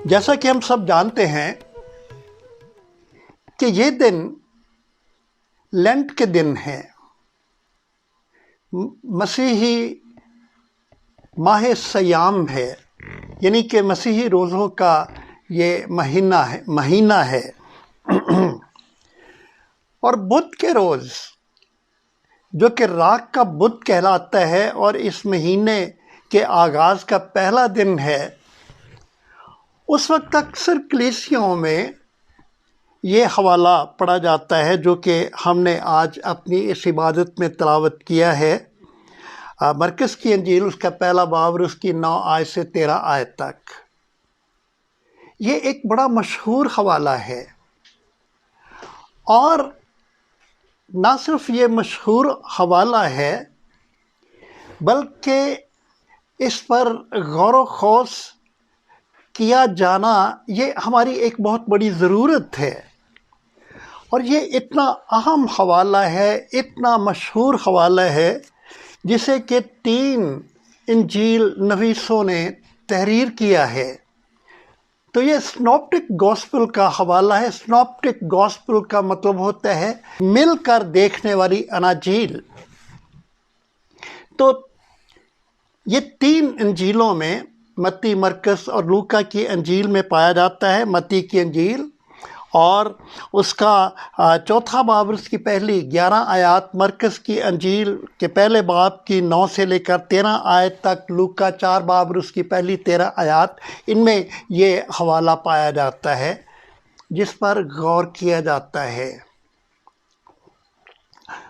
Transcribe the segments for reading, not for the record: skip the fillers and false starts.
جیسا کہ ہم سب جانتے ہیں کہ یہ دن لینٹ کے دن ہیں، مسیحی ماہ سیام ہے، یعنی کہ مسیحی روزوں کا یہ مہینہ ہے اور بدھ کے روز جو کہ راک کا بدھ کہلاتا ہے اور اس مہینے کے آغاز کا پہلا دن ہے، اس وقت اکثر کلیسیوں میں یہ حوالہ پڑھا جاتا ہے جو کہ ہم نے آج اپنی اس عبادت میں تلاوت کیا ہے، مرکز کی انجیل اس کا پہلا باب اور اس کی 9 آیت سے 13 آیت تک۔ یہ ایک بڑا مشہور حوالہ ہے، اور نہ صرف یہ مشہور حوالہ ہے بلکہ اس پر غور و خوض کیا جانا یہ ہماری ایک بہت بڑی ضرورت ہے، اور یہ اتنا اہم حوالہ ہے، اتنا مشہور حوالہ ہے جسے کہ 3 انجیل نویسوں نے تحریر کیا ہے۔ تو یہ سنوپٹک گوسپل کا حوالہ ہے۔ سنوپٹک گوسپل کا مطلب ہوتا ہے مل کر دیکھنے والی اناجیل۔ تو یہ 3 انجیلوں میں متی، مرکز اور لوکا کی انجیل میں پایا جاتا ہے۔ متی کی انجیل اور اس کا 4 باب اس کی پہلی 11 آیات، مرکز کی انجیل کے پہلے باب کی 9 سے لے کر 13 آیت تک، لوکا 4 باب اور اس کی پہلی 13 آیات، ان میں یہ حوالہ پایا جاتا ہے جس پر غور کیا جاتا ہے۔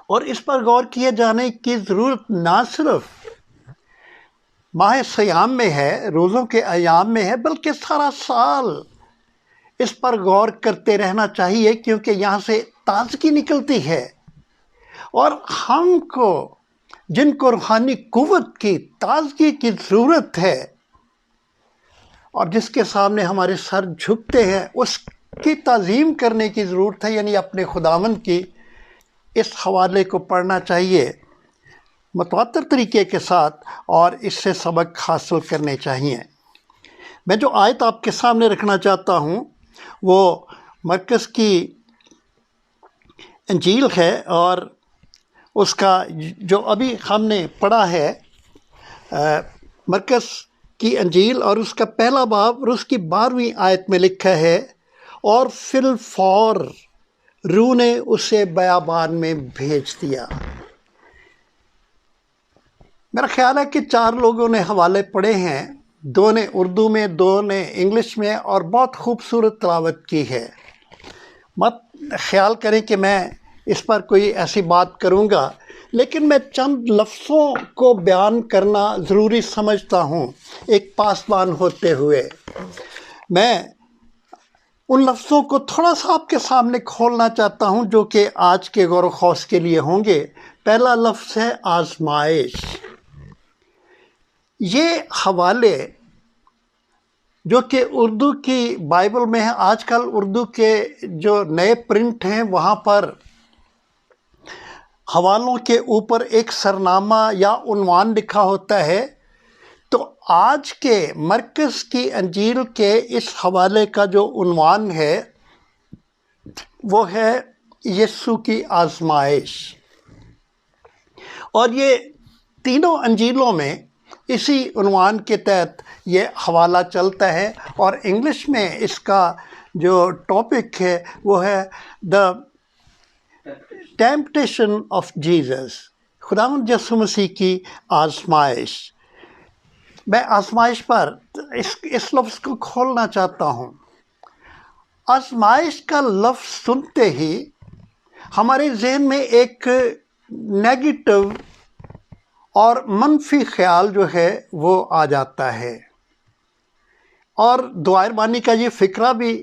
اور اس پر غور کیے جانے کی ضرورت نہ صرف ماہ سیام میں ہے، روزوں کے ایام میں ہے، بلکہ سارا سال اس پر غور کرتے رہنا چاہیے، کیونکہ یہاں سے تازگی نکلتی ہے، اور ہم کو جن کو روحانی قوت کی تازگی کی ضرورت ہے اور جس کے سامنے ہمارے سر جھکتے ہیں، اس کی تعظیم کرنے کی ضرورت ہے، یعنی اپنے خداوند کی۔ اس حوالے کو پڑھنا چاہیے متواتر طریقے کے ساتھ اور اس سے سبق حاصل کرنے چاہیے۔ میں جو آیت آپ کے سامنے رکھنا چاہتا ہوں وہ مرکز کی انجیل ہے، اور اس کا جو ابھی ہم نے پڑھا ہے، مرکز کی انجیل اور اس کا پہلا باب اور اس کی 12ویں آیت میں لکھا ہے، اور فی الفور روح نے اسے بیابان میں بھیج دیا۔ میرا خیال ہے کہ 4 لوگوں نے حوالے پڑھے ہیں، 2 نے اردو میں، 2 نے انگلش میں، اور بہت خوبصورت تلاوت کی ہے۔ مت خیال کریں کہ میں اس پر کوئی ایسی بات کروں گا، لیکن میں چند لفظوں کو بیان کرنا ضروری سمجھتا ہوں ایک پاسبان ہوتے ہوئے۔ میں ان لفظوں کو تھوڑا سا آپ کے سامنے کھولنا چاہتا ہوں جو کہ آج کے غور و خوض کے لیے ہوں گے۔ پہلا لفظ ہے آزمائش۔ یہ حوالے جو کہ اردو کی بائبل میں ہیں، آج کل اردو کے جو نئے پرنٹ ہیں وہاں پر حوالوں کے اوپر ایک سرنامہ یا عنوان لکھا ہوتا ہے، تو آج کے مرکز کی انجیل کے اس حوالے کا جو عنوان ہے وہ ہے یسوع کی آزمائش، اور یہ تینوں انجیلوں میں اسی عنوان کے تحت یہ حوالہ چلتا ہے، اور انگلش میں اس کا جو ٹاپک ہے وہ ہے دا ٹیمپٹیشن آف جیزس، خداوند یسوع مسیح کی آزمائش۔ میں آزمائش پر اس لفظ کو کھولنا چاہتا ہوں۔ آزمائش کا لفظ سنتے ہی ہمارے ذہن میں ایک نیگیٹو اور منفی خیال جو ہے وہ آ جاتا ہے، اور دعائے بانی کا یہ فکرہ بھی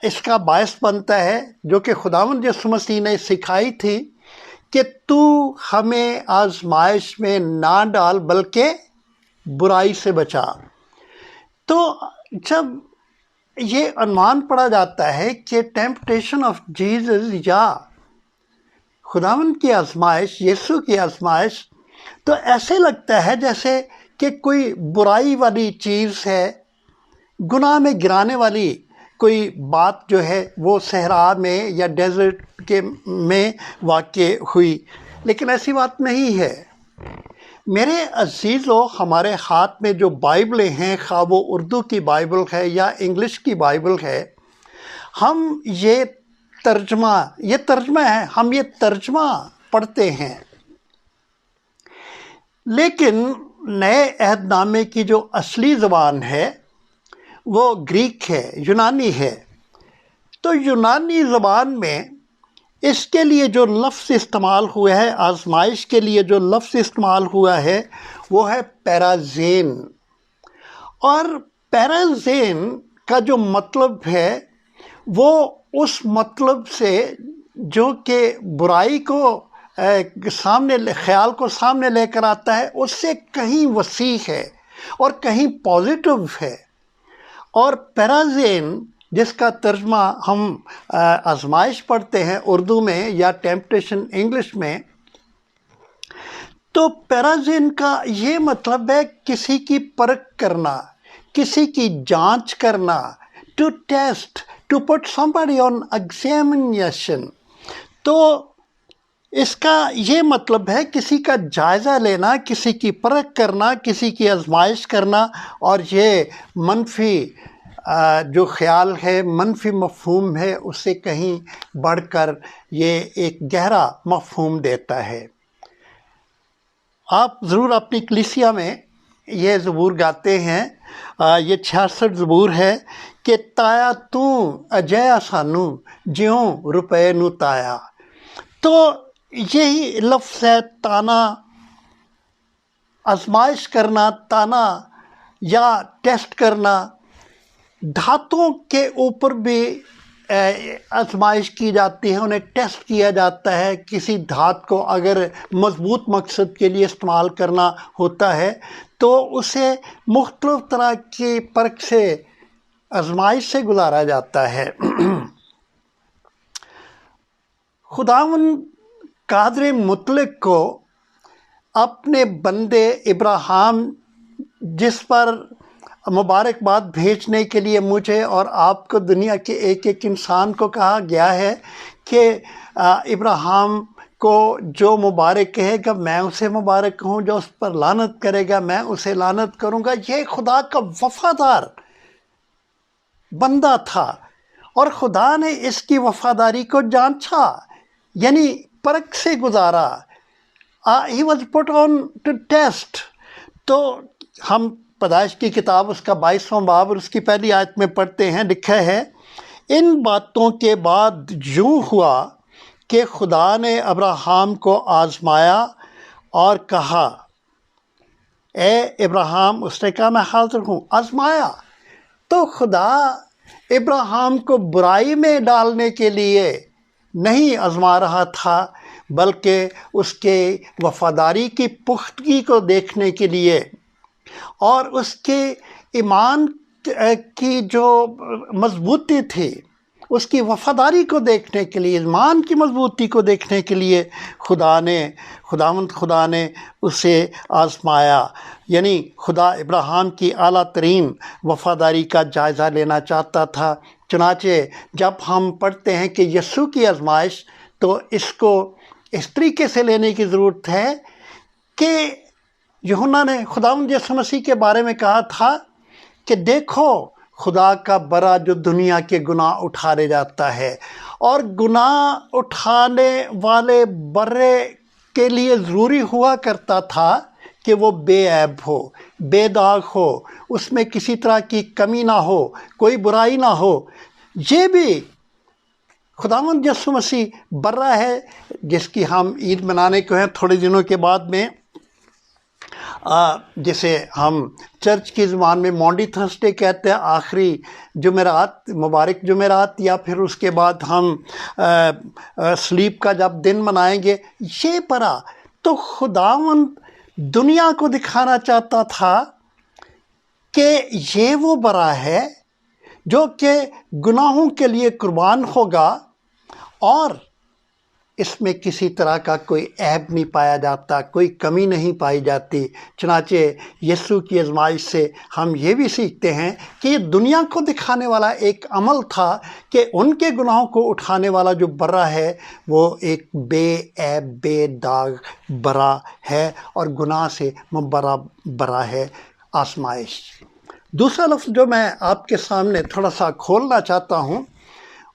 اس کا باعث بنتا ہے جو کہ خداوند یسوع مسیح نے سکھائی تھی کہ تو ہمیں آزمائش میں نہ ڈال بلکہ برائی سے بچا۔ تو جب یہ عنوان پڑھا جاتا ہے کہ ٹیمپٹیشن آف جیزس یا خداوند کی آزمائش، یسوع کی آزمائش، تو ایسے لگتا ہے جیسے کہ کوئی برائی والی چیز ہے گناہ میں گرانے والی کوئی بات جو ہے وہ صحرا میں یا ڈیزرٹ میں واقع ہوئی، لیکن ایسی بات نہیں ہے۔ میرے عزیزو، ہمارے ہاتھ میں جو بائبلیں ہیں، خواہ وہ اردو کی بائبل ہے یا انگلش کی بائبل ہے، ہم یہ ترجمہ ہے، ہم یہ ترجمہ پڑھتے ہیں، لیکن نئے عہد نامے کی جو اصلی زبان ہے وہ گریک ہے، یونانی ہے۔ تو یونانی زبان میں اس کے لیے جو لفظ استعمال ہوا ہے، آزمائش کے لیے جو لفظ استعمال ہوا ہے، وہ ہے پیرازین۔ اور پیرازین کا جو مطلب ہے وہ اس مطلب سے جو کہ برائی کو خیال کو سامنے لے کر آتا ہے، اس سے کہیں وسیع ہے اور کہیں پازیٹو ہے۔ اور پیرازین جس کا ترجمہ ہم آزمائش پڑھتے ہیں اردو میں یا ٹیمپٹیشن انگلش میں، تو پیرازین کا یہ مطلب ہے کسی کی پرکھ کرنا، کسی کی جانچ کرنا، to test, to put somebody on examination۔ تو اس کا یہ مطلب ہے کسی کا جائزہ لینا، کسی کی پرکھ کرنا، کسی کی آزمائش کرنا، اور یہ منفی جو خیال ہے، منفی مفہوم ہے، اس سے کہیں بڑھ کر یہ ایک گہرا مفہوم دیتا ہے۔ آپ ضرور اپنی کلیسیا میں یہ زبور گاتے ہیں، یہ 66 زبور ہے کہ تایا تو اجیا سانو جیوں روپے نو تایا۔ تو یہی لفظ ہے تانا، آزمائش کرنا، تانا یا ٹیسٹ کرنا۔ دھاتوں کے اوپر بھی آزمائش کی جاتی ہے، انہیں ٹیسٹ کیا جاتا ہے۔ کسی دھات کو اگر مضبوط مقصد کے لیے استعمال کرنا ہوتا ہے تو اسے مختلف طرح کی پرکھ سے، آزمائش سے گزارا جاتا ہے۔ خداوند قادر مطلق کو اپنے بندے ابراہیم، جس پر مبارکباد بھیجنے کے لیے مجھے اور آپ کو، دنیا کے ایک ایک انسان کو کہا گیا ہے کہ ابراہیم کو جو مبارک کہے گا میں اسے مبارک کہوں، جو اس پر لعنت کرے گا میں اسے لعنت کروں گا۔ یہ خدا کا وفادار بندہ تھا اور خدا نے اس کی وفاداری کو جانچا، یعنی پرکھ سے گزارا۔ He was put on to test۔ تو ہم پیدائش کی کتاب اس کا 22واں باب اور اس کی پہلی آیت میں پڑھتے ہیں، لکھا ہے، ان باتوں کے بعد یوں ہوا کہ خدا نے ابراہیم کو آزمایا اور کہا، اے ابراہیم، اس نے کہا میں حاضر ہوں۔ آزمایا تو خدا ابراہیم کو برائی میں ڈالنے کے لیے نہیں آزما رہا تھا، بلکہ اس کے وفاداری کی پختگی کو دیکھنے کے لیے اور اس کے ایمان کی جو مضبوطی تھی، اس کی وفاداری کو دیکھنے کے لیے، ایمان کی مضبوطی کو دیکھنے کے لیے خدا نے اسے آزمایا۔ یعنی خدا ابراہیم کی اعلیٰ ترین وفاداری کا جائزہ لینا چاہتا تھا۔ چنانچہ جب ہم پڑھتے ہیں کہ یسوع کی آزمائش، تو اس کو اس طریقے سے لینے کی ضرورت ہے کہ یوحنا نے خداوند یسوع مسیح کے بارے میں کہا تھا کہ دیکھو خدا کا برا جو دنیا کے گناہ اٹھا لے جاتا ہے، اور گناہ اٹھانے والے برے کے لیے ضروری ہوا کرتا تھا کہ وہ بے عیب ہو، بے داغ ہو، اس میں کسی طرح کی کمی نہ ہو، کوئی برائی نہ ہو۔ یہ بھی خداوند یسوع مسیح برا ہے، جس کی ہم عید منانے کو ہیں تھوڑے دنوں کے بعد میں، جسے ہم چرچ کی زبان میں مونڈی تھرسڈے کہتے ہیں، آخری جمعرات، مبارک جمعرات، یا پھر اس کے بعد ہم سلیپ کا جب دن منائیں گے۔ یہ برا تو خداوند دنیا کو دکھانا چاہتا تھا کہ یہ وہ برا ہے جو کہ گناہوں کے لیے قربان ہوگا اور اس میں کسی طرح کا کوئی عیب نہیں پایا جاتا، کوئی کمی نہیں پائی جاتی۔ چنانچہ یسوع کی آزمائش سے ہم یہ بھی سیکھتے ہیں کہ یہ دنیا کو دکھانے والا ایک عمل تھا کہ ان کے گناہوں کو اٹھانے والا جو برا ہے وہ ایک بے عیب بے داغ برا ہے، اور گناہ سے مبرا برا ہے، آزمائش۔ دوسرا لفظ جو میں آپ کے سامنے تھوڑا سا کھولنا چاہتا ہوں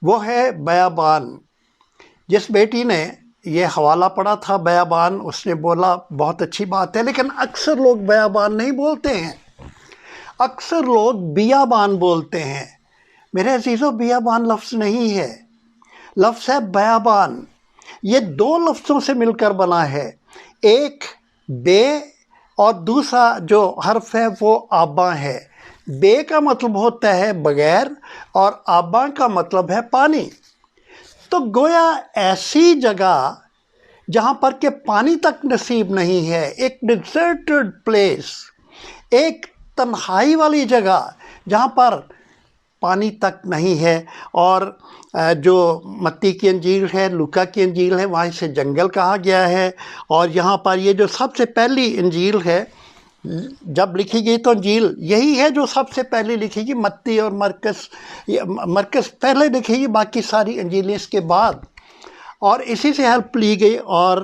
وہ ہے بیابان۔ جس بیٹی نے یہ حوالہ پڑھا تھا بیابان، اس نے بولا بہت اچھی بات ہے، لیکن اکثر لوگ بیابان نہیں بولتے ہیں، اکثر لوگ بیابان بولتے ہیں۔ میرے عزیزو، بیابان لفظ نہیں ہے، لفظ ہے بیابان۔ یہ دو لفظوں سے مل کر بنا ہے، ایک بے اور دوسرا جو حرف ہے وہ آباں ہے۔ بے کا مطلب ہوتا ہے بغیر اور آباں کا مطلب ہے پانی۔ تو گویا ایسی جگہ جہاں پر کہ پانی تک نصیب نہیں ہے، ایک ڈیزرٹڈ پلیس، ایک تنہائی والی جگہ جہاں پر پانی تک نہیں ہے۔ اور جو متی کی انجیل ہے، لوکا کی انجیل ہے، وہاں اسے جنگل کہا گیا ہے۔ اور یہاں پر یہ جو سب سے پہلی انجیل ہے جب لکھی گئی تو انجیل یہی ہے جو سب سے پہلے لکھی گئی، متی اور مرکز پہلے لکھی گئی، باقی ساری انجیلیں اس کے بعد، اور اسی سے ہیلپ لی گئی۔ اور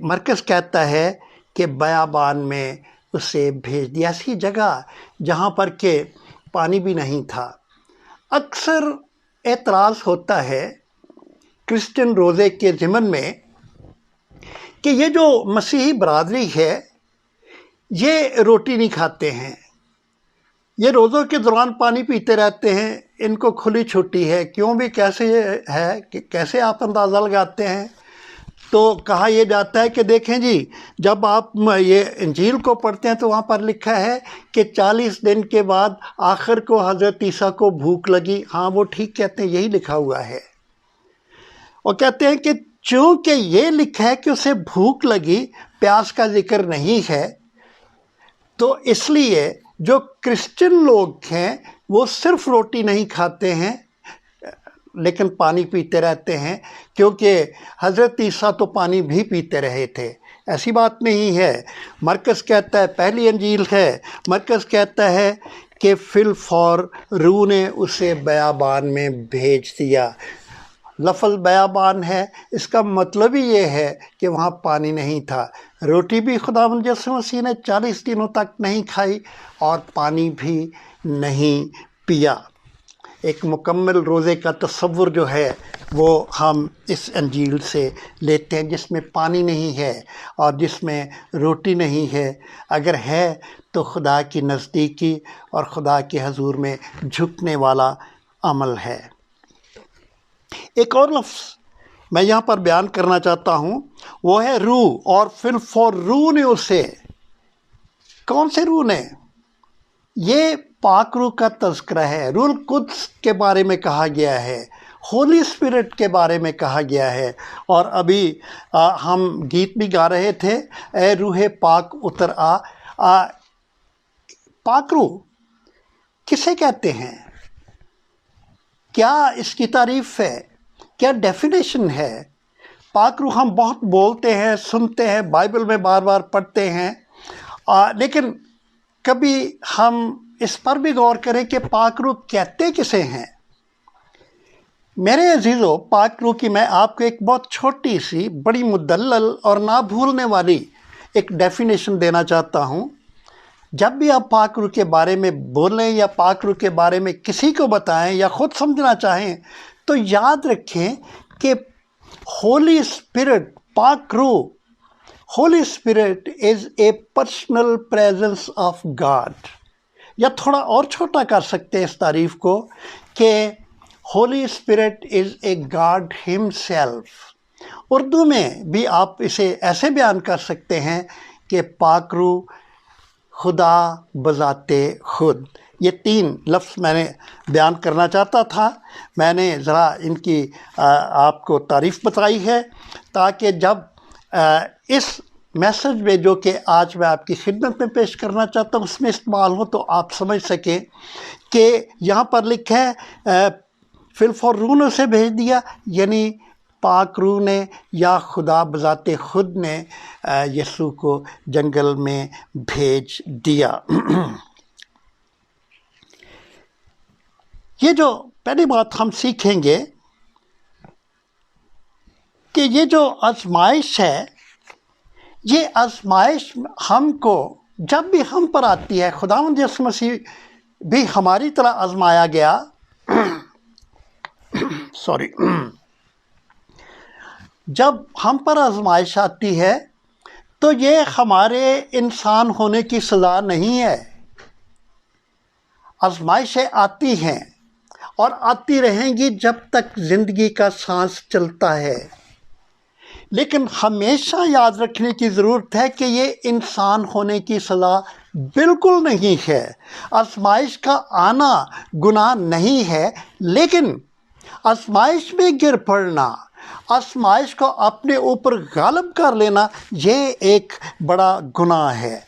مرکز کہتا ہے کہ بیابان میں اسے بھیج دیا، ایسی جگہ جہاں پر کہ پانی بھی نہیں تھا۔ اکثر اعتراض ہوتا ہے کرسچن روزے کے ضمن میں کہ یہ جو مسیحی برادری ہے یہ روٹی نہیں کھاتے ہیں، یہ روزوں کے دوران پانی پیتے رہتے ہیں، ان کو کھلی چھٹی ہے، کیوں بھی کیسے ہے کہ کیسے آپ اندازہ لگاتے ہیں؟ تو کہا یہ جاتا ہے کہ دیکھیں جی، جب آپ یہ انجیل کو پڑھتے ہیں تو وہاں پر لکھا ہے کہ 40 دن کے بعد آخر کو حضرت عیسیٰ کو بھوک لگی۔ ہاں وہ ٹھیک کہتے ہیں، یہی لکھا ہوا ہے۔ اور کہتے ہیں کہ چونکہ یہ لکھا ہے کہ اسے بھوک لگی، پیاس کا ذکر نہیں ہے، تو اس لیے جو کرسچن لوگ ہیں وہ صرف روٹی نہیں کھاتے ہیں لیکن پانی پیتے رہتے ہیں، کیونکہ حضرت عیسیٰ تو پانی بھی پیتے رہے تھے۔ ایسی بات نہیں ہے۔ مرکز کہتا ہے، پہلی انجیل ہے، مرکز کہتا ہے کہ فی الفور روح نے اسے بیابان میں بھیج دیا۔ لفظ بیابان ہے، اس کا مطلب ہی یہ ہے کہ وہاں پانی نہیں تھا۔ روٹی بھی خداوند یسوع مسیح نے 40 دنوں تک نہیں کھائی اور پانی بھی نہیں پیا۔ ایک مکمل روزے کا تصور جو ہے وہ ہم اس انجیل سے لیتے ہیں، جس میں پانی نہیں ہے اور جس میں روٹی نہیں ہے۔ اگر ہے تو خدا کی نزدیکی اور خدا کے حضور میں جھکنے والا عمل ہے۔ ایک اور لفظ میں یہاں پر بیان کرنا چاہتا ہوں، وہ ہے روح، اور فی الفور روح نے اسے، کون سے روح نے؟ یہ پاک روح کا تذکرہ ہے۔ روح القدس کے بارے میں کہا گیا ہے، ہولی اسپرٹ کے بارے میں کہا گیا ہے۔ اور ابھی ہم گیت بھی گا رہے تھے، اے روح پاک اتر آ۔ پاک روح کسے کہتے ہیں؟ کیا اس کی تعریف ہے؟ کیا ڈیفینیشن ہے؟ پاک روح ہم بہت بولتے ہیں، سنتے ہیں، بائبل میں بار بار پڑھتے ہیں، لیکن کبھی ہم اس پر بھی غور کریں کہ پاک روح کہتے کسے ہیں؟ میرے عزیزو، پاک روح کی میں آپ کو ایک بہت چھوٹی سی، بڑی مدلل اور نہ بھولنے والی ایک ڈیفینیشن دینا چاہتا ہوں۔ جب بھی آپ پاک روح کے بارے میں بولیں یا پاک روح کے بارے میں کسی کو بتائیں یا خود سمجھنا چاہیں تو یاد رکھیں کہ ہولی اسپرٹ، پاک روح، Holy Spirit is a personal presence of God. یا تھوڑا اور چھوٹا کر سکتے ہیں اس تعریف کو کہ Holy Spirit is a God himself. Urdu میں بھی آپ اسے ایسے بیان کر سکتے ہیں کہ پاک روح خدا بذات خود۔ یہ 3 لفظ میں نے بیان کرنا چاہتا تھا۔ میں نے ذرا ان کی آپ کو تعریف بتائی ہے تاکہ جب اس میسج میں جو کہ آج میں آپ کی خدمت میں پیش کرنا چاہتا ہوں اس میں استعمال ہو تو آپ سمجھ سکیں کہ یہاں پر لکھا ہے فی الفور روح نے اسے بھیج دیا، یعنی پاک روح نے یا خدا بذات خود نے یسوع کو جنگل میں بھیج دیا۔ یہ جو پہلی بات ہم سیکھیں گے کہ یہ جو آزمائش ہے، یہ آزمائش ہم کو جب بھی ہم پر آتی ہے، خداوند یسوع مسیح بھی ہماری طرح آزمایا گیا سوری جب ہم پر آزمائش آتی ہے تو یہ ہمارے انسان ہونے کی سزا نہیں ہے۔ آزمائشیں آتی ہیں اور آتی رہیں گی جب تک زندگی کا سانس چلتا ہے، لیکن ہمیشہ یاد رکھنے کی ضرورت ہے کہ یہ انسان ہونے کی سزا بالکل نہیں ہے۔ آزمائش کا آنا گناہ نہیں ہے، لیکن آزمائش میں گر پڑنا، آزمائش کو اپنے اوپر غالب کر لینا، یہ ایک بڑا گناہ ہے۔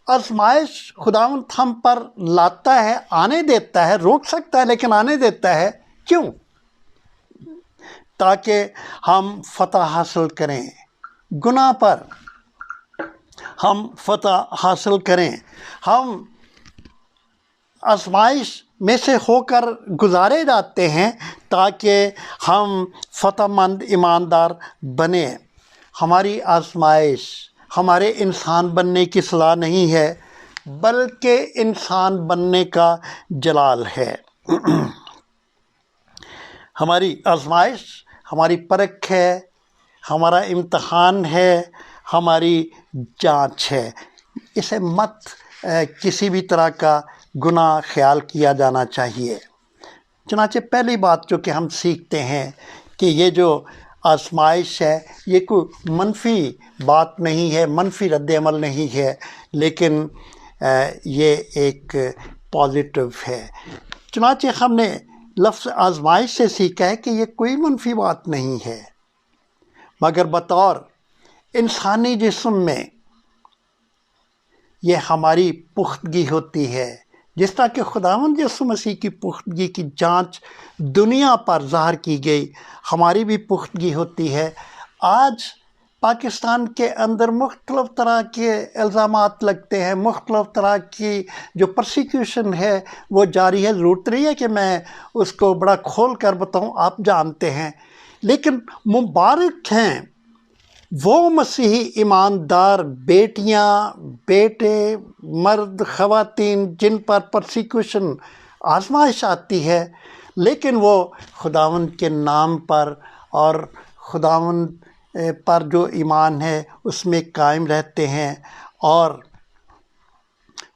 آزمائش خداوند ہم پر لاتا ہے، آنے دیتا ہے، روک سکتا ہے لیکن آنے دیتا ہے۔ کیوں؟ تاکہ ہم فتح حاصل کریں، گناہ پر ہم فتح حاصل کریں۔ ہم آزمائش میں سے ہو کر گزارے جاتے ہیں تاکہ ہم فتح مند ایماندار بنیں۔ ہماری آزمائش ہمارے انسان بننے کی صلاح نہیں ہے، بلکہ انسان بننے کا جلال ہے۔ ہماری آزمائش ہماری پرکھ ہے، ہمارا امتحان ہے، ہماری جانچ ہے۔ اسے مت کسی بھی طرح کا گناہ خیال کیا جانا چاہیے۔ چنانچہ پہلی بات جو کہ ہم سیکھتے ہیں کہ یہ جو آزمائش ہے یہ کوئی منفی بات نہیں ہے، منفی رد عمل نہیں ہے، لیکن یہ ایک پازیٹیو ہے۔ چنانچہ ہم نے لفظ آزمائش سے سیکھا ہے کہ یہ کوئی منفی بات نہیں ہے، مگر بطور انسانی جسم میں یہ ہماری پختگی ہوتی ہے۔ جس طرح کہ خداوند یسوع مسیح کی پختگی کی جانچ دنیا پر ظاہر کی گئی، ہماری بھی پختگی ہوتی ہے۔ آج پاکستان کے اندر مختلف طرح کے الزامات لگتے ہیں، مختلف طرح کی جو پرسیکیوشن ہے وہ جاری ہے۔ ضرورت نہیں ہے کہ میں اس کو بڑا کھول کر بتاؤں، آپ جانتے ہیں۔ لیکن مبارک ہیں وہ مسیحی ایماندار بیٹیاں، بیٹے، مرد، خواتین جن پر پرسیکیوشن، آزمائش آتی ہے، لیکن وہ خداوند کے نام پر اور خداوند پر جو ایمان ہے اس میں قائم رہتے ہیں اور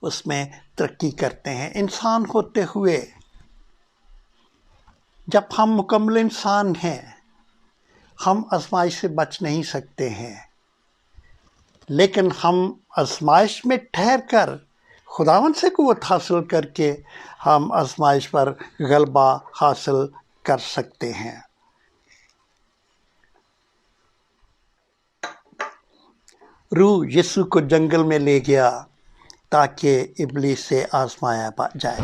اس میں ترقی کرتے ہیں۔ انسان ہوتے ہوئے جب ہم مکمل انسان ہیں، ہم آزمائش سے بچ نہیں سکتے ہیں، لیکن ہم آزمائش میں ٹھہر کر خداوند سے قوت حاصل کر کے ہم آزمائش پر غلبہ حاصل کر سکتے ہیں۔ روح یسوع کو جنگل میں لے گیا تاکہ ابلیس سے آزمایا جائے۔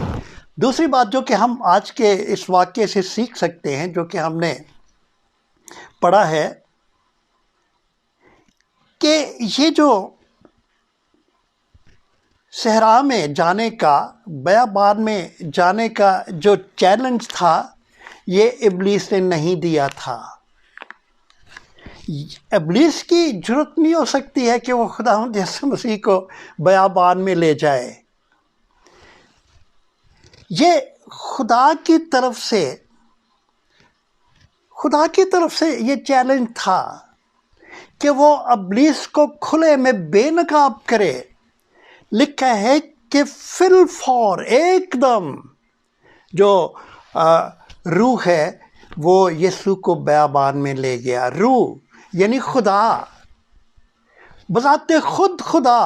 دوسری بات جو کہ ہم آج کے اس واقعے سے سیکھ سکتے ہیں، جو کہ ہم نے پڑھا ہے، کہ یہ جو صحرا میں جانے کا، بیابان میں جانے کا جو چیلنج تھا، یہ ابلیس نے نہیں دیا تھا۔ ابلیس کی جرات نہیں ہو سکتی ہے کہ وہ خداوند یسوع مسیح کو بیابان میں لے جائے۔ یہ خدا کی طرف سے یہ چیلنج تھا کہ وہ ابلیس کو کھلے میں بے نقاب کرے۔ لکھا ہے کہ فی الفور، ایک دم جو روح ہے وہ یسوع کو بیابان میں لے گیا۔ روح یعنی خدا، بذات خود خدا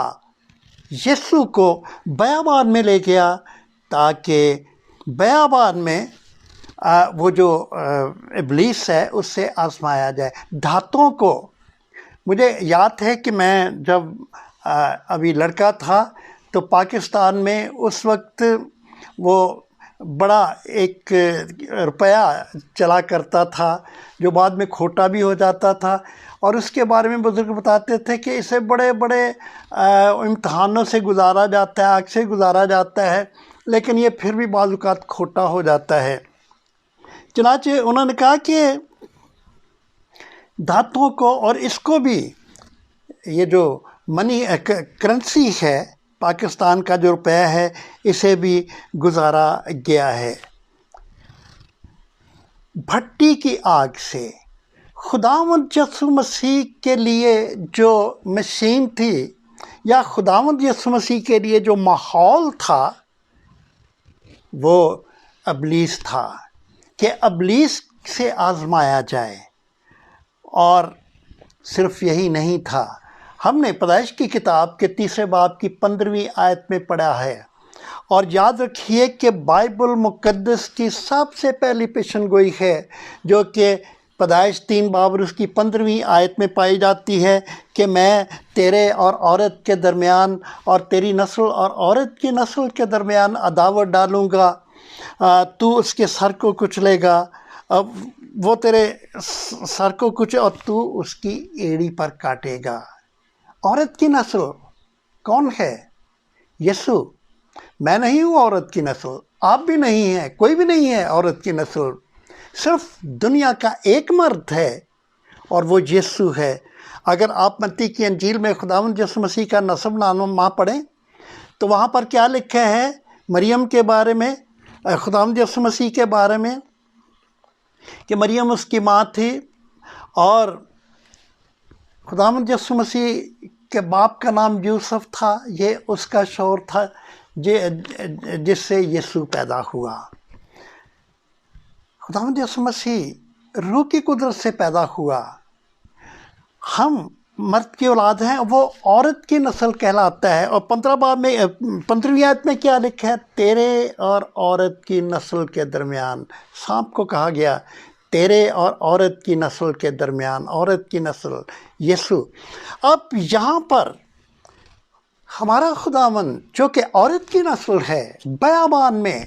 یسوع کو بیابان میں لے گیا تاکہ بیابان میں وہ جو ابلیس ہے اس سے آزمایا جائے۔ دھاتوں کو، مجھے یاد ہے کہ میں جب ابھی لڑکا تھا تو پاکستان میں اس وقت وہ بڑا ایک روپیہ چلا کرتا تھا جو بعد میں کھوٹا بھی ہو جاتا تھا، اور اس کے بارے میں بزرگ بتاتے تھے کہ اسے بڑے بڑے امتحانوں سے گزارا جاتا ہے، آگ سے گزارا جاتا ہے، لیکن یہ پھر بھی بعض اوقات کھوٹا ہو جاتا ہے۔ چنانچہ انہوں نے کہا کہ دھاتوں کو اور اس کو بھی، یہ جو منی کرنسی ہے پاکستان کا جو روپیہ ہے، اسے بھی گزارا گیا ہے۔ بھٹی کی آگ سے خداوند یسوع مسیح کے لیے جو مشین تھی، یا خداوند یسوع مسیح کے لیے جو ماحول تھا، وہ ابلیس تھا کہ ابلیس سے آزمایا جائے۔ اور صرف یہی نہیں تھا، ہم نے پیدائش کی کتاب کے 3 باب کی 15ویں آیت میں پڑھا ہے، اور یاد رکھیے کہ بائبل مقدس کی سب سے پہلی پیشن گوئی ہے جو کہ پیدائش 3 باب اور اس کی 15ویں آیت میں پائی جاتی ہے کہ میں تیرے اور عورت کے درمیان اور تیری نسل اور عورت کی نسل کے درمیان عداوت ڈالوں گا، تو اس کے سر کو کچلے گا، وہ تیرے سر کو کچلے اور تو اس کی ایڑی پر کاٹے گا۔ عورت کی نسل کون ہے؟ یسوع۔ میں نہیں ہوں عورت کی نسل، آپ بھی نہیں ہیں، کوئی بھی نہیں ہے عورت کی نسل، صرف دنیا کا ایک مرد ہے اور وہ یسوع ہے۔ اگر آپ متی کی انجیل میں خداوند یسوع مسیح کا نسب نامہ پڑھیں تو وہاں پر کیا لکھا ہے مریم کے بارے میں، خداوند یسوع مسیح کے بارے میں، کہ مریم اس کی ماں تھی، اور خداوند یسوع مسیح کے باپ کا نام یوسف تھا، یہ اس کا شوہر تھا جس سے یسوع پیدا ہوا۔ خداوند یسوع مسیح روح کی قدرت سے پیدا ہوا۔ ہم مرد کی اولاد ہیں، وہ عورت کی نسل کہلاتا ہے۔ اور 15 باب میں 15ویں آیت میں کیا لکھا ہے؟ تیرے اور عورت کی نسل کے درمیان، سانپ کو کہا گیا تیرے اور عورت کی نسل کے درمیان، عورت کی نسل یسوع۔ اب یہاں پر ہمارا خداوند جو کہ عورت کی نسل ہے، بیابان میں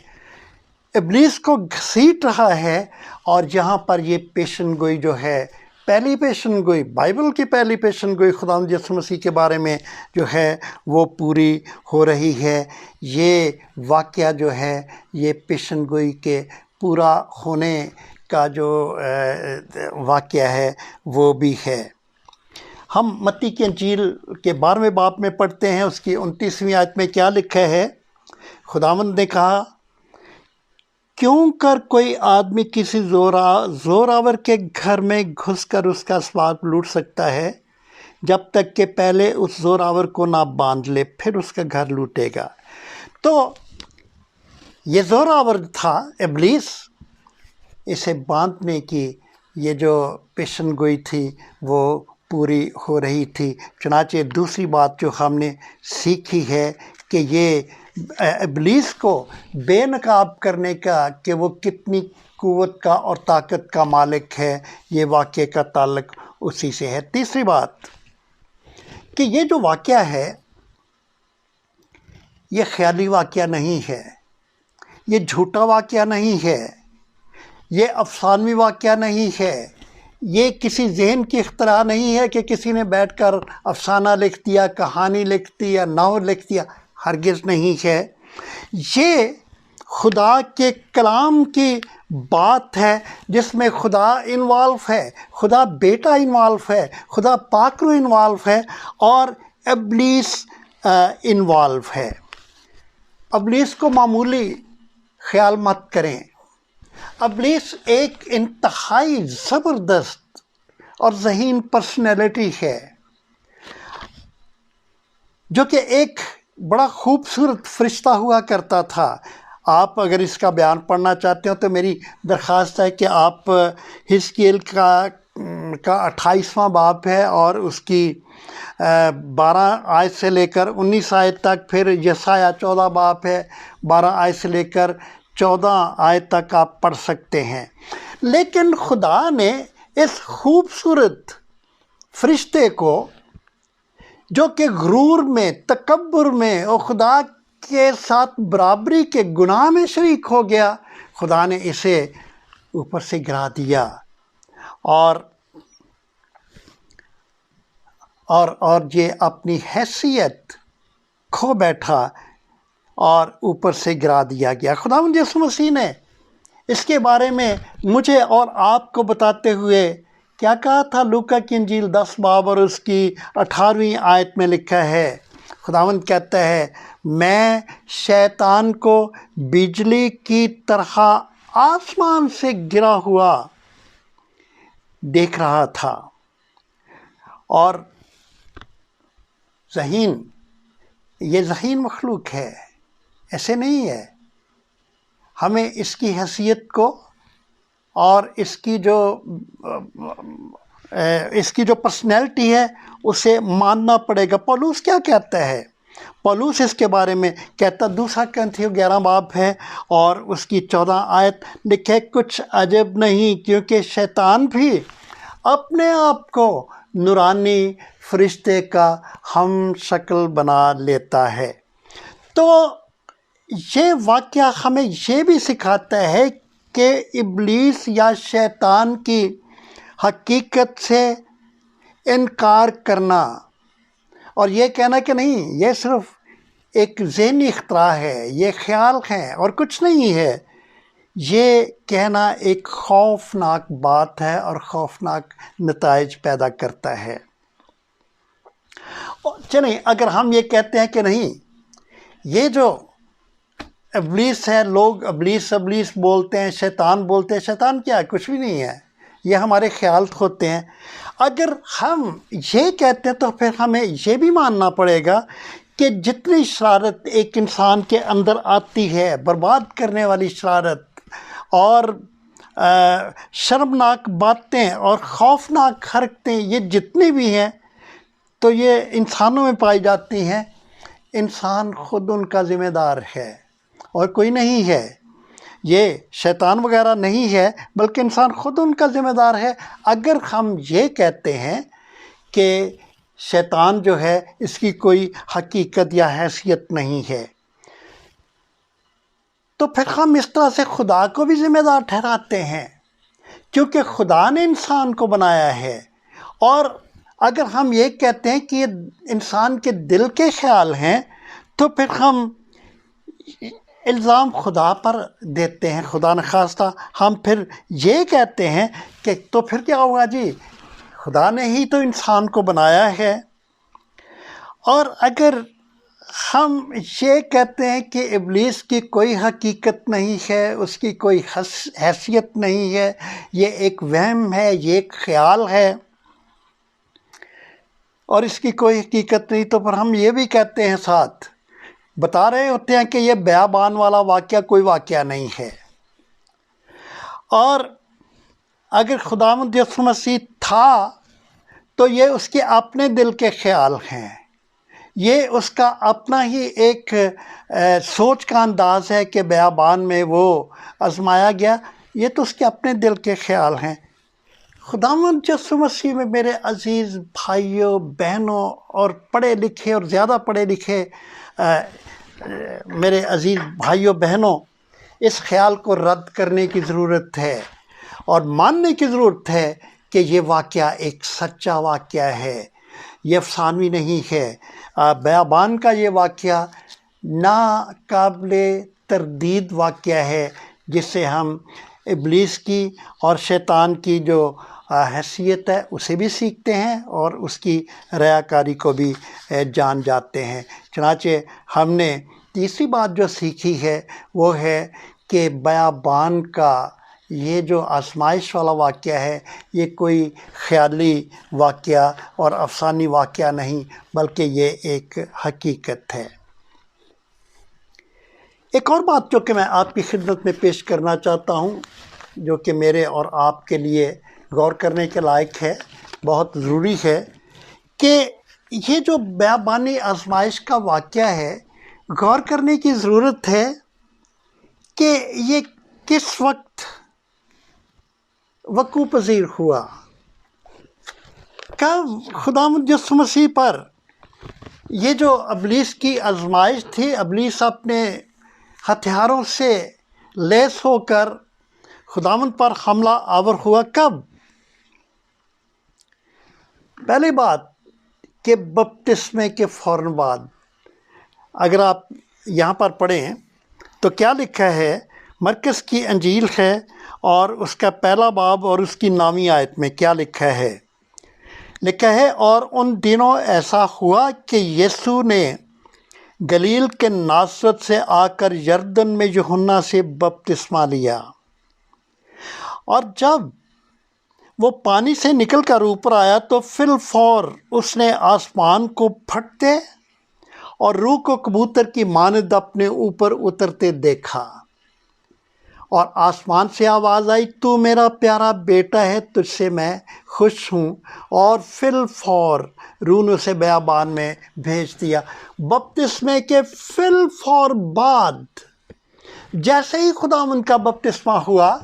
ابلیس کو گھسیٹ رہا ہے، اور یہاں پر یہ پیشن گوئی جو ہے، پہلی پیشن گوئی، بائبل کی پہلی پیشن گوئی خداوند یسوع مسیح کے بارے میں جو ہے وہ پوری ہو رہی ہے۔ یہ واقعہ جو ہے یہ پیشن گوئی کے پورا ہونے کا جو واقعہ ہے وہ بھی ہے۔ ہم متی کی انجیل کے 12ویں باب میں پڑھتے ہیں، اس کی 29ویں آیت میں کیا لکھا ہے؟ خداوند نے کہا، کیوں کر کوئی آدمی کسی زوراور کے گھر میں گھس کر اس کا اسباق لوٹ سکتا ہے، جب تک کہ پہلے اس زوراور کو نہ باندھ لے، پھر اس کا گھر لوٹے گا۔ تو یہ زوراور تھا ابلیس، اسے باندھنے کی یہ جو پیشن گوئی تھی وہ پوری ہو رہی تھی۔ چنانچہ دوسری بات جو ہم نے سیکھی ہے کہ یہ ابلیس کو بے نقاب کرنے کا کہ وہ کتنی قوت کا اور طاقت کا مالک ہے، یہ واقعے کا تعلق اسی سے ہے۔ تیسری بات کہ یہ جو واقعہ ہے یہ خیالی واقعہ نہیں ہے، یہ جھوٹا واقعہ نہیں ہے، یہ افسانوی واقعہ نہیں ہے، یہ کسی ذہن کی اختراع نہیں ہے کہ کسی نے بیٹھ کر افسانہ لکھ دیا، کہانی لکھ دی یا ناول لکھ دیا، ہرگز نہیں ہے۔ یہ خدا کے کلام کی بات ہے جس میں خدا انوالو ہے، خدا بیٹا انوالو ہے، خدا پاک روح انوالو ہے، اور ابلیس انوالو ہے۔ ابلیس کو معمولی خیال مت کریں، ابلیس ایک انتہائی زبردست اور ذہین پرسنالٹی ہے جو کہ ایک بڑا خوبصورت فرشتہ ہوا کرتا تھا۔ آپ اگر اس کا بیان پڑھنا چاہتے ہو تو میری درخواست ہے کہ آپ حزقیل کا 28واں باب ہے اور اس کی 12 آیت سے لے کر 19 آیت تک، پھر یسایہ 14 باب ہے 12 آیت سے لے کر 14 آیت تک آپ پڑھ سکتے ہیں۔ لیکن خدا نے اس خوبصورت فرشتے کو جو کہ غرور میں، تکبر میں اور خدا کے ساتھ برابری کے گناہ میں شریک ہو گیا، خدا نے اسے اوپر سے گرا دیا اور یہ اپنی حیثیت کھو بیٹھا اور اوپر سے گرا دیا گیا۔ خداوند یسوع مسیح نے اس کے بارے میں مجھے اور آپ کو بتاتے ہوئے کیا کہا تھا؟ لوکا کی انجیل 10 باب اور اس کی 18ویں آیت میں لکھا ہے، خداوند کہتا ہے، میں شیطان کو بجلی کی طرح آسمان سے گرا ہوا دیکھ رہا تھا۔ اور ذہین، یہ ذہین مخلوق ہے، ایسے نہیں ہے۔ ہمیں اس کی حیثیت کو اور اس کی جو پرسنالٹی ہے اسے ماننا پڑے گا۔ پولوس کیا کہتا ہے؟ پولوس اس کے بارے میں کہتا، دوسرا کرنتھیوں 11 باب ہے اور اس کی 14 آیت لکھے، کچھ عجب نہیں کیونکہ شیطان بھی اپنے آپ کو نورانی فرشتے کا ہم شکل بنا لیتا ہے۔ تو یہ واقعہ ہمیں یہ بھی سکھاتا ہے کہ ابلیس یا شیطان کی حقیقت سے انکار کرنا اور یہ کہنا کہ نہیں، یہ صرف ایک ذہنی اختراع ہے، یہ خیال ہے اور کچھ نہیں ہے، یہ کہنا ایک خوفناک بات ہے اور خوفناک نتائج پیدا کرتا ہے۔ چلیں، اگر ہم یہ کہتے ہیں کہ نہیں، یہ جو ابلیس ہے، لوگ ابلیس بولتے ہیں، شیطان بولتے ہیں، شیطان کیا ہے؟ کچھ بھی نہیں ہے، یہ ہمارے خیال ہوتے ہیں۔ اگر ہم یہ کہتے ہیں تو پھر ہمیں یہ بھی ماننا پڑے گا کہ جتنی شرارت ایک انسان کے اندر آتی ہے، برباد کرنے والی شرارت اور شرمناک باتیں اور خوفناک حرکتیں، یہ جتنی بھی ہیں تو یہ انسانوں میں پائی جاتی ہیں۔ انسان خود ان کا ذمہ دار ہے اور کوئی نہیں ہے، یہ شیطان وغیرہ نہیں ہے، بلکہ انسان خود ان کا ذمہ دار ہے۔ اگر ہم یہ کہتے ہیں کہ شیطان جو ہے اس کی کوئی حقیقت یا حیثیت نہیں ہے، تو پھر ہم اس طرح سے خدا کو بھی ذمہ دار ٹھہراتے ہیں، کیونکہ خدا نے انسان کو بنایا ہے۔ اور اگر ہم یہ کہتے ہیں کہ یہ انسان کے دل کے خیال ہیں، تو پھر ہم الزام خدا پر دیتے ہیں۔ خدا نخواستہ ہم پھر یہ کہتے ہیں کہ تو پھر کیا ہوگا جی، خدا نے ہی تو انسان کو بنایا ہے۔ اور اگر ہم یہ کہتے ہیں کہ ابلیس کی کوئی حقیقت نہیں ہے، اس کی کوئی حیثیت نہیں ہے، یہ ایک وہم ہے، یہ ایک خیال ہے اور اس کی کوئی حقیقت نہیں، تو پھر ہم یہ بھی کہتے ہیں، ساتھ بتا رہے ہوتے ہیں کہ یہ بیابان والا واقعہ کوئی واقعہ نہیں ہے۔ اور اگر خداوند یسوع مسیح تھا تو یہ اس کے اپنے دل کے خیال ہیں، یہ اس کا اپنا ہی ایک سوچ کا انداز ہے کہ بیابان میں وہ آزمایا گیا، یہ تو اس کے اپنے دل کے خیال ہیں۔ خداوند یسوع مسیح میں میرے عزیز بھائیوں بہنوں اور پڑھے لکھے اور زیادہ پڑھے لکھے میرے عزیز بھائیوں بہنوں، اس خیال کو رد کرنے کی ضرورت ہے اور ماننے کی ضرورت ہے کہ یہ واقعہ ایک سچا واقعہ ہے، یہ افسانوی نہیں ہے۔ بیابان کا یہ واقعہ ناقابل تردید واقعہ ہے، جس سے ہم ابلیس کی اور شیطان کی جو حیثیت ہے اسے بھی سیکھتے ہیں اور اس کی ریاکاری کو بھی جان جاتے ہیں۔ چنانچہ ہم نے تیسری بات جو سیکھی ہے وہ ہے کہ بیابان کا یہ جو آزمائش والا واقعہ ہے، یہ کوئی خیالی واقعہ اور افسانوی واقعہ نہیں، بلکہ یہ ایک حقیقت ہے۔ ایک اور بات جو کہ میں آپ کی خدمت میں پیش کرنا چاہتا ہوں، جو کہ میرے اور آپ کے لیے غور کرنے کے لائق ہے، بہت ضروری ہے، کہ یہ جو بیابانی آزمائش کا واقعہ ہے، غور کرنے کی ضرورت ہے کہ یہ کس وقت وقوع پذیر ہوا، کب خداوند یسوع مسیح پر یہ جو ابلیس کی آزمائش تھی، ابلیس اپنے ہتھیاروں سے لیس ہو کر خداوند پر حملہ آور ہوا کب؟ پہلی بات کہ بپتسمے کے فوراً بعد. اگر آپ یہاں پر پڑھیں تو کیا لکھا ہے؟ مرکز کی انجیل ہے اور اس کا پہلا باب اور اس کی 9ویں آیت میں کیا لکھا ہے؟ لکھا ہے، اور ان دنوں ایسا ہوا کہ یسوع نے گلیل کے ناصرت سے آ کر یردن میں یوحنا سے بپتسمہ لیا، اور جب وہ پانی سے نکل کر اوپر آیا تو فی الفور اس نے آسمان کو پھٹتے اور روح کو کبوتر کی مانند اپنے اوپر اترتے دیکھا، اور آسمان سے آواز آئی، تو میرا پیارا بیٹا ہے، تجھ سے میں خوش ہوں، اور فی الفور روح نے اسے بیابان میں بھیج دیا. بپتسمے کے فی الفور بعد جیسے ہی خداوند کا بپتسمہ ہوا،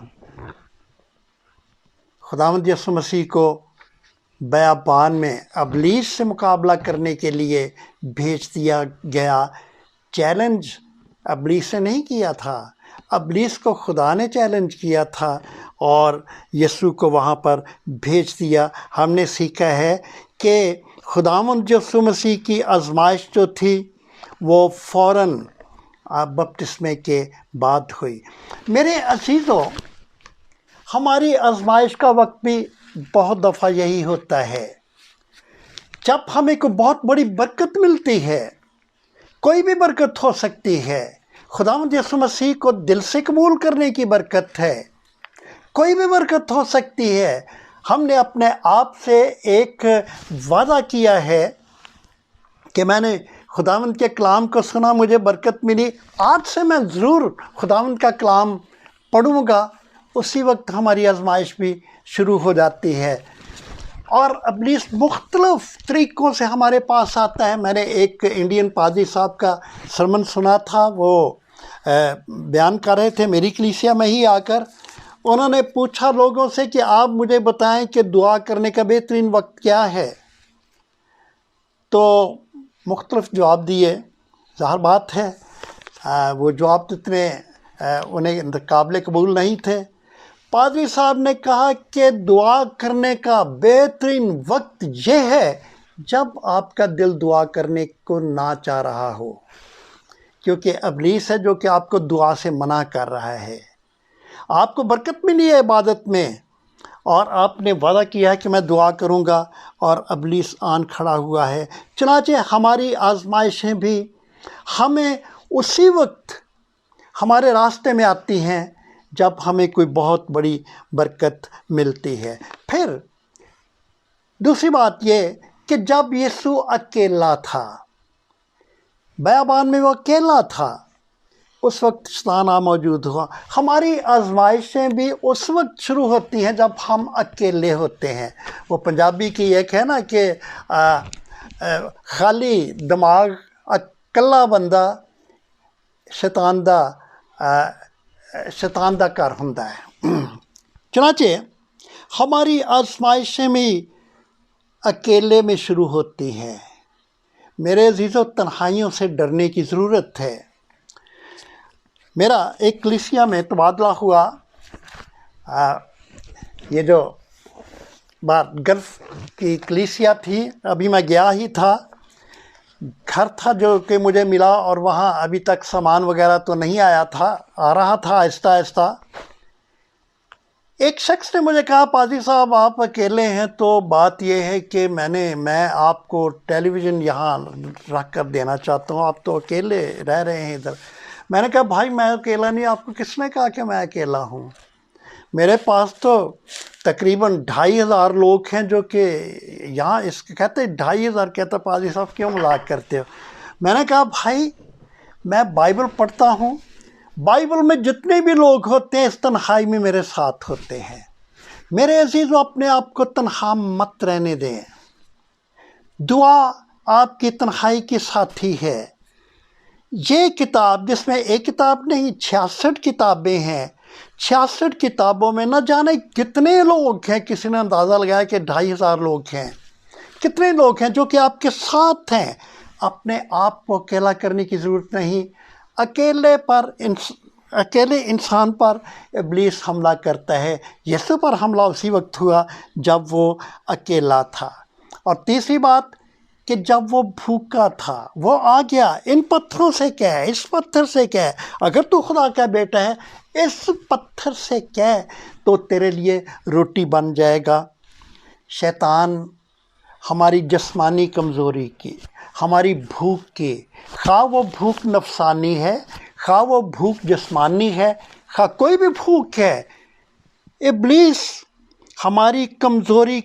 خداوند یسوع مسیح کو بیابان میں ابلیس سے مقابلہ کرنے کے لیے بھیج دیا گیا. چیلنج ابلیس نے نہیں کیا تھا، ابلیس کو خدا نے چیلنج کیا تھا اور یسوع کو وہاں پر بھیج دیا. ہم نے سیکھا ہے کہ خداوند یسوع مسیح کی آزمائش جو تھی وہ فوراً بپتسمے کے بعد ہوئی. میرے عزیزو، ہماری آزمائش کا وقت بھی بہت دفعہ یہی ہوتا ہے. جب ہمیں کوئی بہت بڑی برکت ملتی ہے، کوئی بھی برکت ہو سکتی ہے، خداوند یسوع مسیح کو دل سے قبول کرنے کی برکت ہے، کوئی بھی برکت ہو سکتی ہے. ہم نے اپنے آپ سے ایک وعدہ کیا ہے کہ میں نے خداوند کے کلام کو سنا، مجھے برکت ملی، آج سے میں ضرور خداوند کا کلام پڑھوں گا. اسی وقت ہماری آزمائش بھی شروع ہو جاتی ہے، اور ابلیس مختلف طریقوں سے ہمارے پاس آتا ہے. میں نے ایک انڈین پادری صاحب کا سرمن سنا تھا، وہ بیان کر رہے تھے میری کلیسیا میں ہی آ کر. انہوں نے پوچھا لوگوں سے کہ آپ مجھے بتائیں کہ دعا کرنے کا بہترین وقت کیا ہے. تو مختلف جواب دیے. ظاہر بات ہے وہ جواب اتنے انہیں قابل قبول نہیں تھے. پادری صاحب نے کہا کہ دعا کرنے کا بہترین وقت یہ ہے جب آپ کا دل دعا کرنے کو نہ چاہ رہا ہو، کیونکہ ابلیس ہے جو کہ آپ کو دعا سے منع کر رہا ہے. آپ کو برکت ملی ہے عبادت میں، اور آپ نے وعدہ کیا ہے کہ میں دعا کروں گا، اور ابلیس آن کھڑا ہوا ہے. چنانچہ ہماری آزمائشیں بھی ہمیں اسی وقت ہمارے راستے میں آتی ہیں جب ہمیں کوئی بہت بڑی برکت ملتی ہے. پھر دوسری بات یہ کہ جب یسوع اکیلا تھا، بیابان میں وہ اکیلا تھا، اس وقت شیطان موجود ہوا. ہماری آزمائشیں بھی اس وقت شروع ہوتی ہیں جب ہم اکیلے ہوتے ہیں. وہ پنجابی کی ایک ہے نا کہ خالی دماغ اکلا بندہ شیطان دا کر ہوندا ہے. چنانچہ ہماری آزمائشیں بھی اکیلے میں شروع ہوتی ہیں. میرے عزیزو، تنہائیوں سے ڈرنے کی ضرورت ہے. میرا ایک کلیسیا میں تبادلہ ہوا. یہ جو بات گلف کی کلیسیا تھی، ابھی میں گیا ہی تھا، گھر تھا جو کہ مجھے ملا، اور وہاں ابھی تک سامان وغیرہ تو نہیں آیا تھا، آ رہا تھا آہستہ آہستہ. ایک شخص نے مجھے کہا، پادری صاحب آپ اکیلے ہیں تو بات یہ ہے کہ میں آپ کو ٹیلی ویژن یہاں رکھ کر دینا چاہتا ہوں، آپ تو اکیلے رہ رہے ہیں ادھر. میں نے کہا بھائی میں اکیلا نہیں، آپ کو کس نے کہا کہ میں اکیلا ہوں؟ میرے پاس تو تقریباً 2500 لوگ ہیں جو کہ یہاں اس کہتے 2500، کہتا پادری صاحب کیوں مذاق کرتے ہو؟ میں نے کہا بھائی میں بائبل پڑھتا ہوں، بائبل میں جتنے بھی لوگ ہوتے ہیں اس تنہائی میں میرے ساتھ ہوتے ہیں. میرے عزیزو، اپنے آپ کو تنہا مت رہنے دیں. دعا آپ کی تنہائی کی ساتھی ہے. یہ کتاب، جس میں ایک کتاب نہیں 66 کتابیں ہیں، 66 کتابوں میں نہ جانے کتنے لوگ ہیں. کسی نے اندازہ لگایا کہ 2500 لوگ ہیں. کتنے لوگ ہیں جو کہ آپ کے ساتھ ہیں، اپنے آپ کو اکیلا کرنے کی ضرورت نہیں. اکیلے انسان پر ابلیس حملہ کرتا ہے. یسوع پر حملہ اسی وقت ہوا جب وہ اکیلا تھا. اور تیسری بات کہ جب وہ بھوکا تھا وہ آ گیا. ان پتھروں سے کہہ، اس پتھر سے کہہ، اگر تو خدا کا بیٹا ہے اس پتھر سے کہہ تو تیرے لیے روٹی بن جائے گا. شیطان ہماری جسمانی کمزوری کی، ہماری بھوک کی، خواہ وہ بھوک نفسانی ہے، خواہ وہ بھوک جسمانی ہے، خواہ کوئی بھی بھوک ہے، ابلیس ہماری کمزوری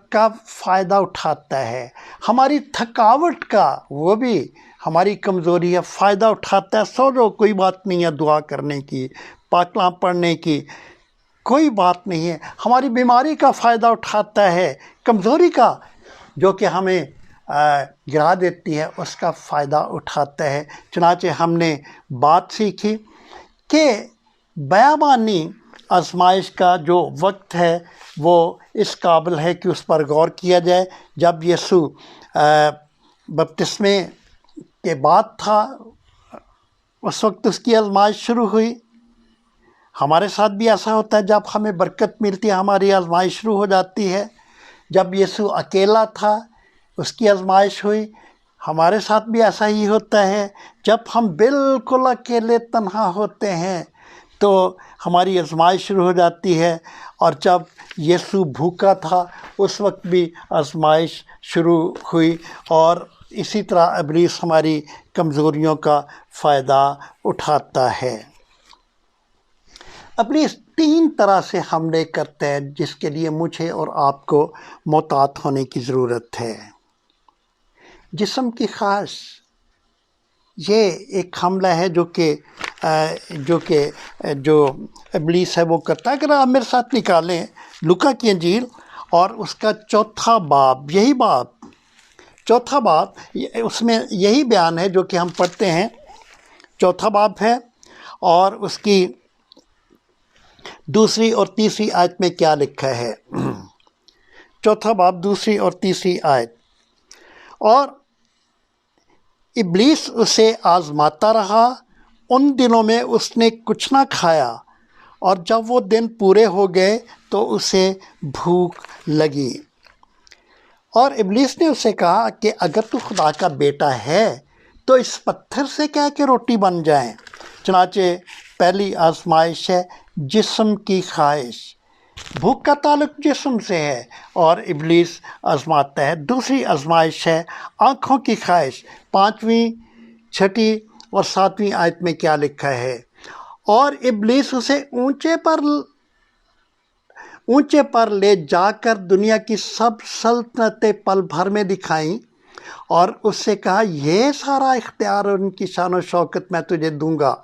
کا فائدہ اٹھاتا ہے. ہماری تھکاوٹ کا، وہ بھی ہماری کمزوری ہے، فائدہ اٹھاتا ہے. سو جو کوئی بات نہیں ہے دعا کرنے کی، پاک کلام پڑھنے کی، کوئی بات نہیں ہے. ہماری بیماری کا فائدہ اٹھاتا ہے، کمزوری کا جو کہ ہمیں گرا دیتی ہے اس کا فائدہ اٹھاتا ہے. چنانچہ ہم نے بات سیکھی کہ بیابانی آزمائش کا جو وقت ہے وہ اس قابل ہے کہ اس پر غور کیا جائے. جب یسوع بپتسمے کے بعد تھا اس وقت اس کی آزمائش شروع ہوئی. ہمارے ساتھ بھی ایسا ہوتا ہے، جب ہمیں برکت ملتی ہے ہماری آزمائش شروع ہو جاتی ہے. جب یسوع اکیلا تھا اس کی آزمائش ہوئی. ہمارے ساتھ بھی ایسا ہی ہوتا ہے، جب ہم بالکل اکیلے تنہا ہوتے ہیں تو ہماری آزمائش شروع ہو جاتی ہے. اور جب یسوع بھوکا تھا اس وقت بھی آزمائش شروع ہوئی. اور اسی طرح ابلیس ہماری کمزوریوں کا فائدہ اٹھاتا ہے. ابلیس 3 طرح سے حملے کرتا ہے جس کے لیے مجھے اور آپ کو محتاط ہونے کی ضرورت ہے. جسم کی خواہش، یہ ایک حملہ ہے جو ابلیس ہے وہ کرتا ہے. اگر آپ میرے ساتھ نکالیں لوکا کی انجیل اور اس کا 4 باب، یہی باب 4 باب، اس میں یہی بیان ہے جو کہ ہم پڑھتے ہیں. 4 باب ہے اور اس کی 2 اور 3 آیت میں کیا لکھا ہے. 4 باب 2 اور 3 آیت. اور ابلیس اسے آزماتا رہا، ان دنوں میں اس نے کچھ نہ کھایا، اور جب وہ دن پورے ہو گئے تو اسے بھوک لگی. اور ابلیس نے اسے کہا کہ اگر تو خدا کا بیٹا ہے تو اس پتھر سے کہہ کے روٹی بن جائیں. چنانچہ پہلی آزمائش ہے جسم کی خواہش. بھوک کا تعلق جسم سے ہے اور ابلیس آزماتا ہے. دوسری آزمائش ہے آنکھوں کی خواہش. 5ویں 6 اور 7 آیت میں کیا لکھا ہے. اور ابلیس اسے اونچے پر لے جا کر دنیا کی سب سلطنتیں پل بھر میں دکھائیں اور اس سے کہا یہ سارا اختیار اور ان کی شان و شوکت میں تجھے دوں گا،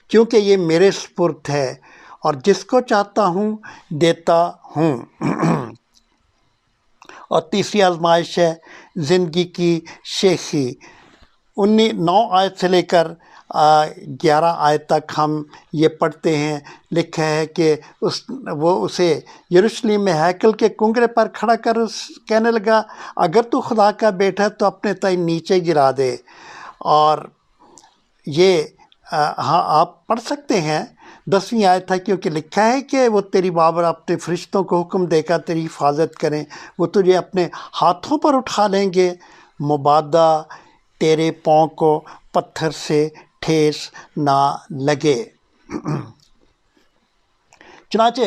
کیونکہ یہ میرے سپرد ہے اور جس کو چاہتا ہوں دیتا ہوں. اور تیسری آزمائش ہے زندگی کی شیخی. 9 آیت سے لے کر 11 آیت تک ہم یہ پڑھتے ہیں. لکھا ہے کہ وہ اسے یروشلم میں ہیکل کے کنگرے پر کھڑا کر کہنے لگا اگر تو خدا کا بیٹا ہے تو اپنے تئیں نیچے گرا دے. اور یہ ہاں آپ پڑھ سکتے ہیں 10 آیت ہے، کیونکہ لکھا ہے کہ وہ تیری بابر اپنے فرشتوں کو حکم دے کر تیری حفاظت کریں، وہ تجھے اپنے ہاتھوں پر اٹھا لیں گے، مبادا تیرے پاؤں کو پتھر سے ٹھیس نہ لگے. چنانچہ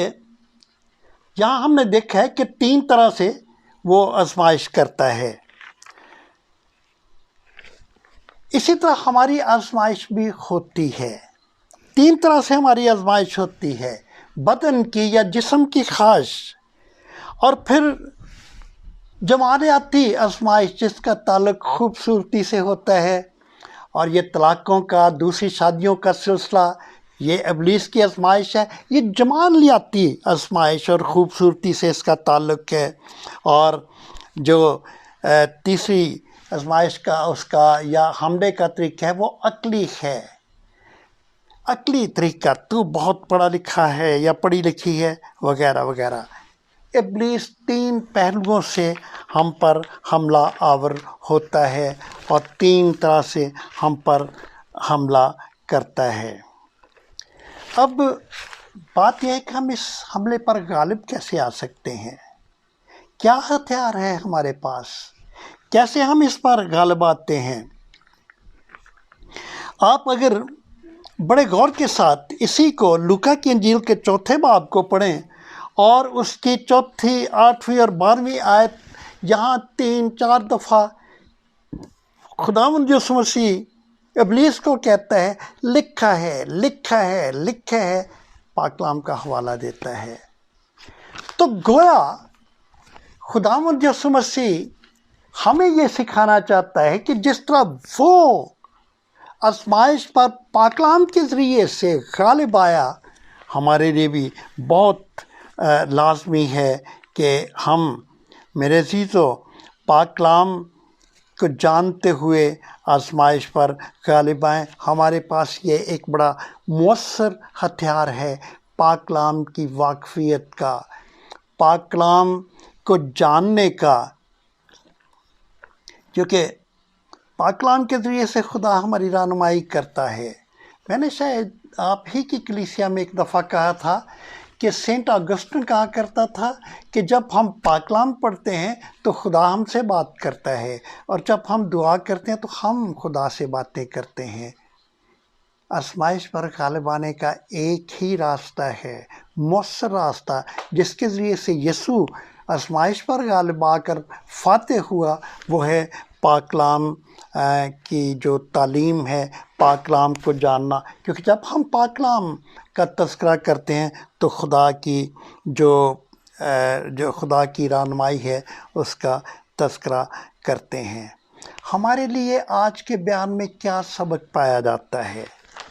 یہاں ہم نے دیکھا ہے کہ 3 طرح سے وہ آزمائش کرتا ہے. اسی طرح ہماری آزمائش بھی ہوتی ہے. 3 طرح سے ہماری آزمائش ہوتی ہے، بدن کی یا جسم کی خواہش، اور پھر جمالیاتی آزمائش جس کا تعلق خوبصورتی سے ہوتا ہے. اور یہ طلاقوں کا، دوسری شادیوں کا سلسلہ، یہ ابلیس کی آزمائش ہے. یہ جمالیاتی آزمائش اور خوبصورتی سے اس کا تعلق ہے. اور جو تیسری آزمائش کا اس کا یا حملے کا طریقہ ہے وہ عقلی ہے، عقلی طریقہ. تو بہت پڑھا لکھا ہے یا پڑھی لکھی ہے وغیرہ وغیرہ. ابلیس 3 پہلوؤں سے ہم پر حملہ آور ہوتا ہے اور 3 طرح سے ہم پر حملہ کرتا ہے۔ اب بات یہ ہے کہ ہم اس حملے پر غالب کیسے آ سکتے ہیں؟ کیا ہتھیار ہے ہمارے پاس؟ کیسے ہم اس پر غالب آتے ہیں؟ آپ اگر بڑے غور کے ساتھ اسی کو لوکا کی انجیل کے 4 باب کو پڑھیں اور اس کی 4، 8 اور 12 آیت، یہاں 3-4 دفعہ خداوند یسوع مسیح ابلیس کو کہتا ہے لکھا ہے، لکھا ہے، لکھا ہے، پاک کلام کا حوالہ دیتا ہے۔ تو گویا خداوند یسوع مسیح ہمیں یہ سکھانا چاہتا ہے کہ جس طرح وہ آزمائش پر پاک کلام کے ذریعے سے غالب آیا، ہمارے لیے بھی بہت لازمی ہے کہ ہم، میرے عزیزو، پاک کلام کو جانتے ہوئے آزمائش پر غالب آئیں۔ ہمارے پاس یہ ایک بڑا مؤثر ہتھیار ہے پاک کلام کی واقفیت کا، پاک کلام کو جاننے کا، کیونکہ پاک کلام کے ذریعے سے خدا ہماری رہنمائی کرتا ہے۔ میں نے شاید آپ ہی کی کلیسیا میں ایک دفعہ کہا تھا کہ سینٹ آگسٹن کہا کرتا تھا کہ جب ہم پاک کلام پڑھتے ہیں تو خدا ہم سے بات کرتا ہے، اور جب ہم دعا کرتے ہیں تو ہم خدا سے باتیں کرتے ہیں۔ آزمائش پر غالب آنے کا ایک ہی راستہ ہے، مؤثر راستہ، جس کے ذریعے سے یسوع آزمائش پر غالب آ کر فاتح ہوا، وہ ہے پاک کلام کی جو تعلیم ہے، پاک کلام کو جاننا۔ کیونکہ جب ہم پاک کلام کا تذکرہ کرتے ہیں تو خدا کی جو خدا کی رہنمائی ہے اس کا تذکرہ کرتے ہیں۔ ہمارے لیے آج کے بیان میں کیا سبق پایا جاتا ہے؟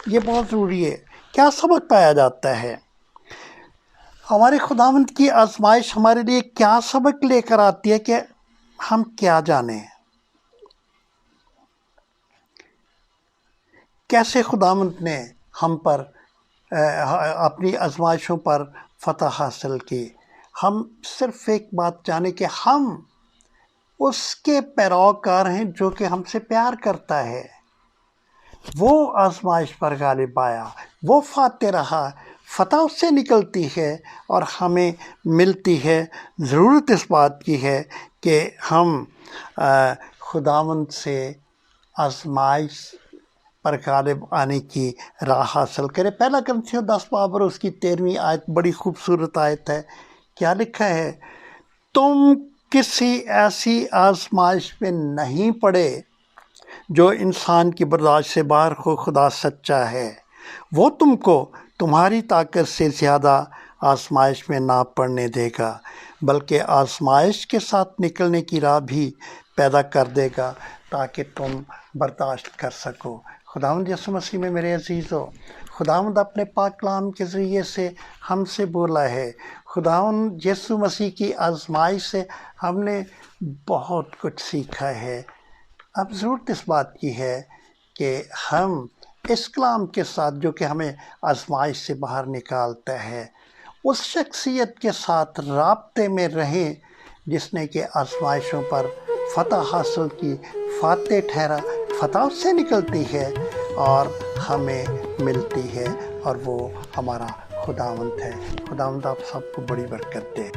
یہ بہت ضروری ہے۔ کیا سبق پایا جاتا ہے؟ ہمارے خداوند کی آزمائش ہمارے لیے کیا سبق لے کر آتی ہے کہ ہم کیا جانیں؟ کیسے خداوند نے ہم پر اپنی آزمائشوں پر فتح حاصل کی؟ ہم صرف ایک بات جانیں کہ ہم اس کے پیروکار ہیں جو کہ ہم سے پیار کرتا ہے۔ وہ آزمائش پر غالب آیا، وہ فاتح رہا، فتح اس سے نکلتی ہے اور ہمیں ملتی ہے۔ ضرورت اس بات کی ہے کہ ہم خداوند سے آزمائش پر غالب آنے کی راہ حاصل کریں۔ پہلا کرنتھیوں 10 باب اور اس کی 13 آیت بڑی خوبصورت آیت ہے۔ کیا لکھا ہے؟ تم کسی ایسی آزمائش میں نہیں پڑے جو انسان کی برداشت سے باہر ہو، خدا سچا ہے، وہ تم کو تمہاری طاقت سے زیادہ آزمائش میں نہ پڑنے دے گا، بلکہ آزمائش کے ساتھ نکلنے کی راہ بھی پیدا کر دے گا تاکہ تم برداشت کر سکو۔ خداوند یسوع مسیح میں میرے عزیزو، خداوند اپنے پاک کلام کے ذریعے سے ہم سے بولا ہے۔ خداوند یسوع مسیح کی آزمائش سے ہم نے بہت کچھ سیکھا ہے۔ اب ضرورت اس بات کی ہے کہ ہم اس کلام کے ساتھ جو کہ ہمیں آزمائش سے باہر نکالتا ہے، اس شخصیت کے ساتھ رابطے میں رہیں جس نے کہ آزمائشوں پر فتح حاصل کی، فاتح ٹھہرا۔ فتح اس سے نکلتی ہے اور ہمیں ملتی ہے، اور وہ ہمارا خداوند ہے۔ خداوند آپ سب کو بڑی برکت دے۔